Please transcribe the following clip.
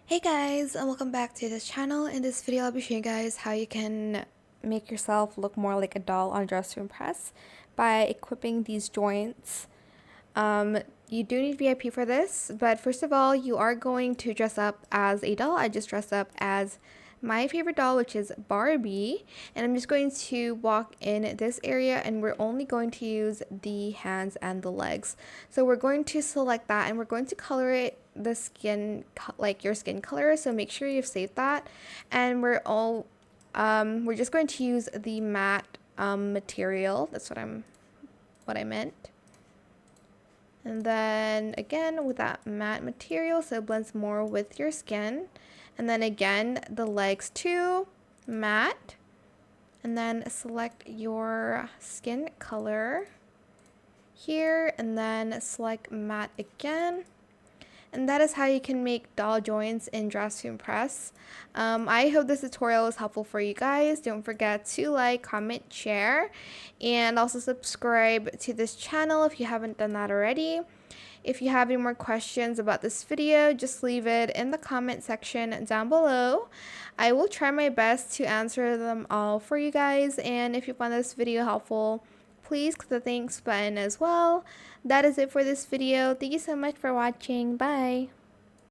Hey guys, and welcome back to this channel. In this video, I'll be showing you guys how you can make yourself look more like a doll on Dress to Impress by equipping these joints. You do need VIP for this, but first of all, you are going to dress up as a doll. I just dressed up as my favorite doll, which is Barbie, and I'm just going to walk in this area, and we're only going to use the hands and the legs. So we're going to select that, and we're going to color it the skin like your skin color, so make sure you've saved that. And we're just going to use the matte material. That's what I meant. And then again with that matte material, so it blends more with your skin. And then again the legs too, matte. And then select your skin color here, and then select matte again. And that is how you can make doll joints in Dress to Impress. I hope this tutorial was helpful for you guys. Don't forget to like, comment, share, and also subscribe to this channel if you haven't done that already. If you have any more questions about this video, just leave it in the comment section down below. I will try my best to answer them all for you guys, and if you found this video helpful, please click the thanks button as well. That is it for this video. Thank you so much for watching. Bye.